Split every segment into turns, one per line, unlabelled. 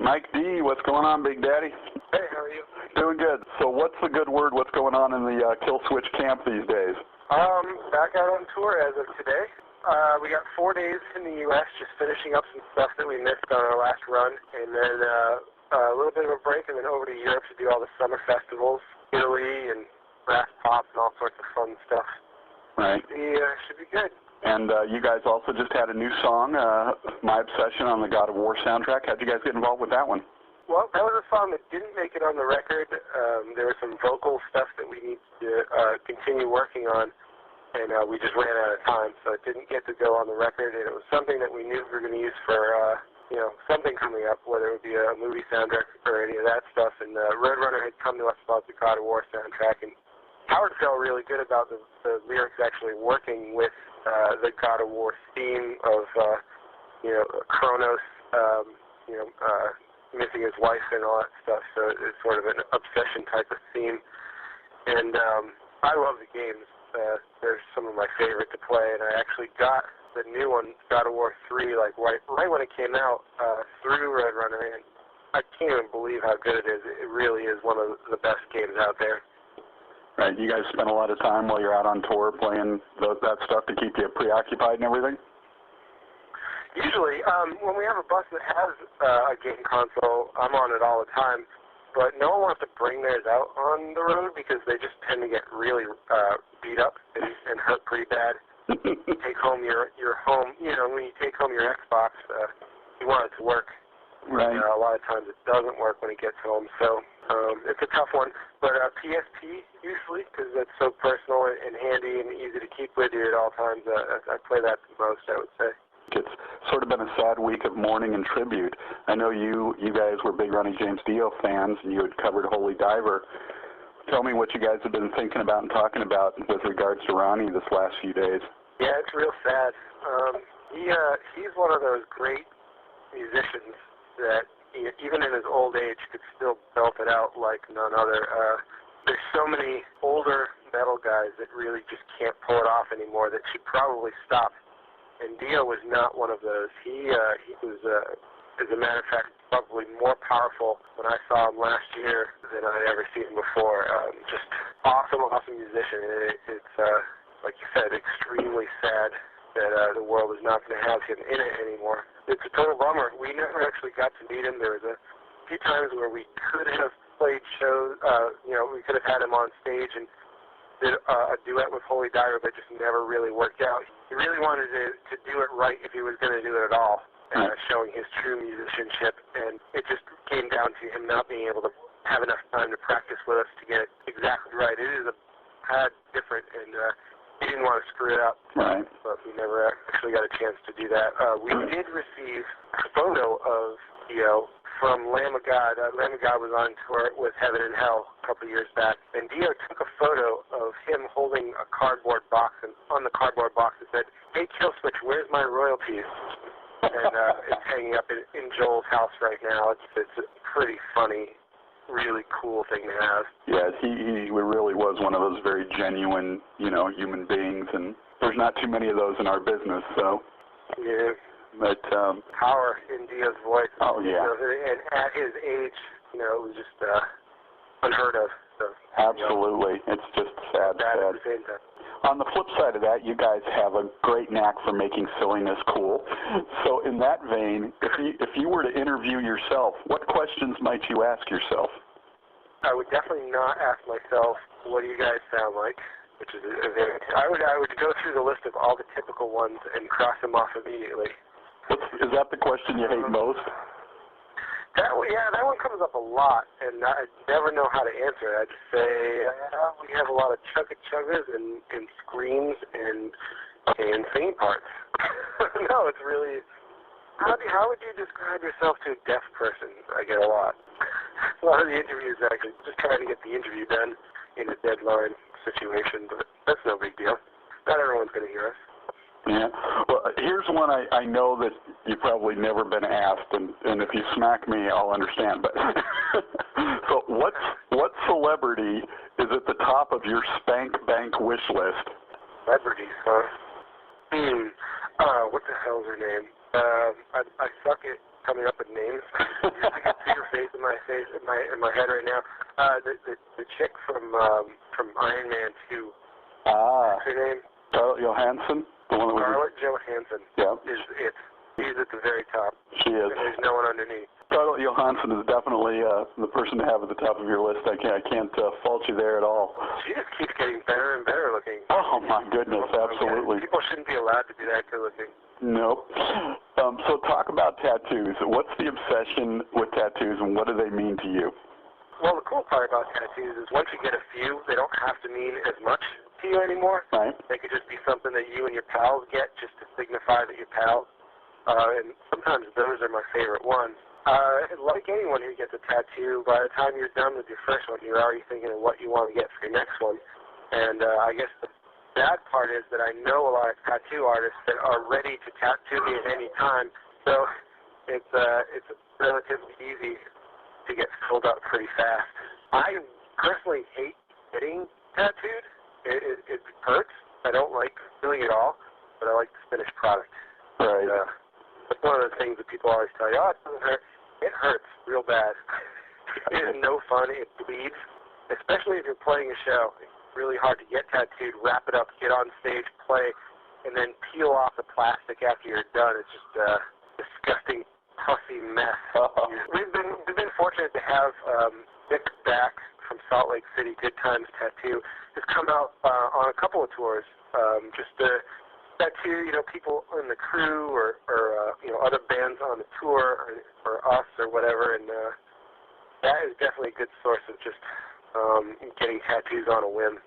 Mike D, what's going on, Big Daddy?
Hey, how are you?
Doing good. So what's the good word? What's going on in the Killswitch camp these days?
Back out on tour as of today. We got 4 days in the U.S., just finishing up some stuff that we missed on our last run, and then a little bit of a break, and then over to Europe to do all the summer festivals, Italy and brass pop and all sorts of fun stuff.
Right.
Should be good.
And you guys also just had a new song, My Obsession, on the God of War soundtrack. How'd you guys get involved with that one?
Well, that was a song that didn't make it on the record. There was some vocal stuff that we need to continue working on, and we just ran out of time, so it didn't get to go on the record. And it was something that we knew we were going to use for, something coming up, whether it would be a movie soundtrack or any of that stuff. And Roadrunner had come to us about the God of War soundtrack, and Howard felt really good about the lyrics actually working with the God of War theme of, Kronos, missing his wife and all that stuff. So it's sort of an obsession type of theme. And I love the games. They're some of my favorite to play, and I actually got the new one, God of War 3, right when it came out through Roadrunner, and I can't even believe how good it is. It really is one of the best games out there.
Right, you guys spend a lot of time while you're out on tour playing that stuff to keep you preoccupied and everything?
Usually, when we have a bus that has a game console, I'm on it all the time. But no one wants to bring theirs out on the road because they just tend to get really beat up and hurt pretty bad. You take home your home, when you take home your Xbox, you want it to work.
Right.
A lot of times it doesn't work when it gets home, so it's a tough one. But PSP, usually, because it's so personal and handy and easy to keep with you at all times, I play that the most, I would say.
It's sort of been a sad week of mourning and tribute. I know you guys were big Ronnie James Dio fans, and you had covered Holy Diver. Tell me what you guys have been thinking about and talking about with regards to Ronnie this last few days.
Yeah, it's real sad. He's one of those great musicians that even in his old age could still belt it out like none other. There's so many older metal guys that really just can't pull it off anymore that should probably stop. And Dio was not one of those. He was, as a matter of fact, probably more powerful when I saw him last year than I'd ever seen him before. Just awesome musician. It's like you said, extremely sad that the world is not going to have him in it anymore. It's a total bummer. We never actually got to meet him. There was a few times where we could have played shows, we could have had him on stage and did a duet with Holy Diver, but just never really worked out. He really wanted to do it right if he was going to do it at all, showing his true musicianship, and it just came down to him not being able to have enough time to practice with us to get it exactly right. It is a tad different, and he didn't want to screw it up,
right.
But we never actually got a chance to do that. We did receive a photo of Dio from Lamb of God. Lamb of God was on tour with Heaven and Hell a couple of years back, and Dio took a photo of him holding a cardboard box, and on the cardboard box it said, "Hey Killswitch, where's my royalties?" And it's hanging up in Joel's house right now. It's a pretty funny, really cool thing to have.
Yeah, he really was one of those very genuine, human beings, and there's not too many of those in our business, so.
Yeah.
But
power in Dio's voice.
Oh, yeah.
And at his age, it was just unheard of. So,
absolutely. It's just sad.
At the same time.
On the flip side of that, you guys have a great knack for making silliness cool. So in that vein, if you were to interview yourself, what questions might you ask yourself?
I would definitely not ask myself, what do you guys sound like? Which is I would go through the list of all the typical ones and cross them off immediately.
Is that the question you hate most?
That one comes up a lot, and I never know how to answer it. I just say, we have a lot of chugga-chuggas and screams and singing parts. No, it's really, how would you describe yourself to a deaf person? I get a lot. A lot of the interviews, actually, just trying to get the interview done in a deadline situation, but that's no big deal. Not everyone's going to hear us.
Yeah. Well, here's one I know that you've probably never been asked, and if you smack me, I'll understand. But so, what celebrity is at the top of your spank bank wish list?
Celebrities, huh? What the hell's her name? I suck at coming up with names. my head right now. The chick from Iron Man 2.
Ah.
What's her name?
Scarlett Johansson? The one that
Scarlett Johansson.
Yeah.
She's at the very top.
She is.
And there's no one underneath.
Scarlett Johansson is definitely the person to have at the top of your list. I can't fault you there at all.
She just keeps getting better and better looking.
Oh my goodness, absolutely.
People shouldn't be allowed to be that good looking.
Nope. So talk about tattoos. What's the obsession with tattoos, and what do they mean to you?
Well, the cool part about tattoos is once you get a few, they don't have to mean as much to you anymore.
Right.
They could just be something that you and your pals get just to signify that you're pals. And sometimes those are my favorite ones. Like anyone who gets a tattoo, by the time you're done with your first one, you're already thinking of what you want to get for your next one. And I guess the bad part is that I know a lot of tattoo artists that are ready to tattoo me at any time, so it's relatively easy to get filled up pretty fast. I personally hate getting tattooed. It hurts. I don't like feeling it all, but I like the finished product.
Right.
That's one of the things that people always tell you, oh, it doesn't hurt. It hurts real bad. It is no fun. It bleeds, especially if you're playing a show. It's really hard to get tattooed, wrap it up, get on stage, play, and then peel off the plastic after you're done. It's just a disgusting, pussy mess. We've been fortunate to have Nick Back from Salt Lake City, Good Times Tattoo, has come out on a couple of tours just to tattoo, people in the crew or other bands on the tour or us or whatever, and that is definitely a good source of just getting tattoos on a whim.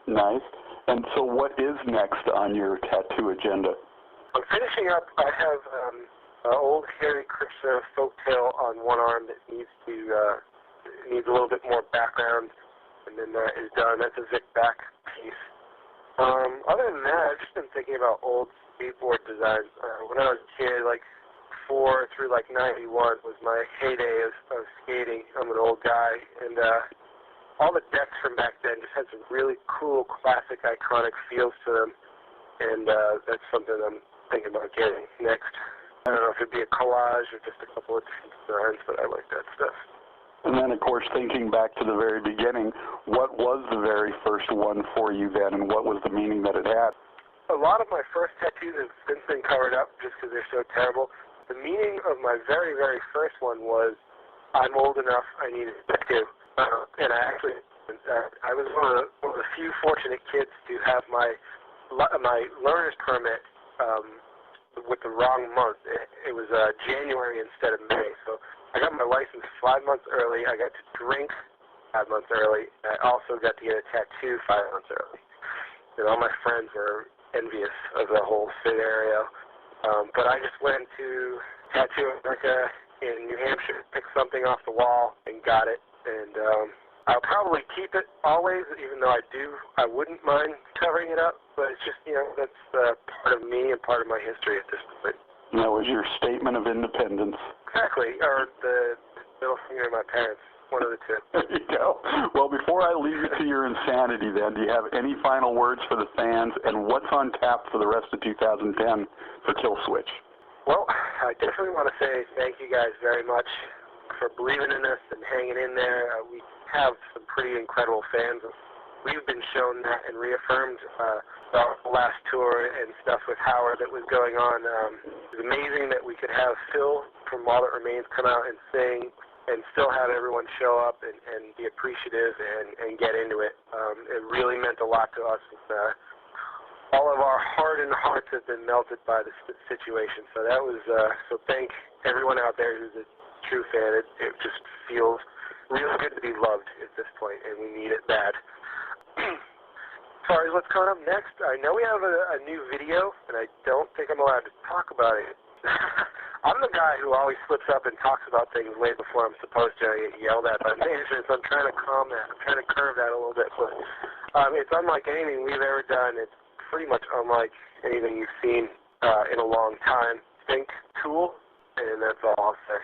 Nice. And so what is next on your tattoo agenda?
I'm finishing up. I have an old Hare Krishna folktale on one arm that needs a little bit more background, and then that is done. That's a Vic Back piece. Other than that, I've just been thinking about old skateboard designs. When I was a kid, like 4 through like 91 was my heyday of skating. I'm an old guy, and all the decks from back then just had some really cool, classic, iconic feels to them, and that's something I'm thinking about getting next. I don't know if it'd be a collage or just a couple of different designs, but I like that stuff.
And then, of course, thinking back to the very beginning, what was the very first one for you then, and what was the meaning that it had?
A lot of my first tattoos have since been covered up just because they're so terrible. The meaning of my very, very first one was, I'm old enough, I need a tattoo. And I was one of the few fortunate kids to have my learner's permit with the wrong month. It was January instead of May, so I got my license 5 months early. I got to drink 5 months early. I also got to get a tattoo 5 months early. And all my friends were envious of the whole scenario. But I just went to Tattoo America in New Hampshire, picked something off the wall, and got it. And I'll probably keep it always, even though I wouldn't mind covering it up. But it's just, that's part of me and part of my history at this point.
That was your statement of independence.
Exactly, or the middle finger to my parents, one of the two.
There you go. Well, before I leave you to your insanity then, do you have any final words for the fans, and what's on tap for the rest of 2010 for Killswitch?
Well, I definitely want to say thank you guys very much for believing in us and hanging in there. We have some pretty incredible fans. We've been shown that and reaffirmed about the last tour and stuff with Howard that was going on. It was amazing that we could have Phil from All That Remains come out and sing and still have everyone show up and be appreciative and get into it. It really meant a lot to us. All of our hardened hearts have been melted by the situation. So that was so thank everyone out there who's a true fan. It just feels really good to be loved at this point, and we need it bad. As far as what's coming up next, I know we have a new video, and I don't think I'm allowed to talk about it. I'm the guy who always slips up and talks about things way before I'm supposed to. I get yelled at by management, so I'm trying to calm that. I'm trying to curve that a little bit. But it's unlike anything we've ever done. It's pretty much unlike anything you've seen in a long time. Think cool, and that's all I'll say.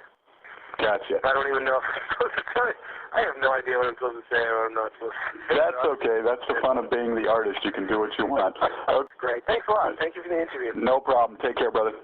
Gotcha.
I don't even know if I'm supposed to tell you. I have no idea what I'm supposed to say or what I'm not supposed to say.
That's okay. That's the fun of being the artist. You can do what you want. Okay.
Great. Thanks a lot. Thank you for the interview.
No problem. Take care, brother.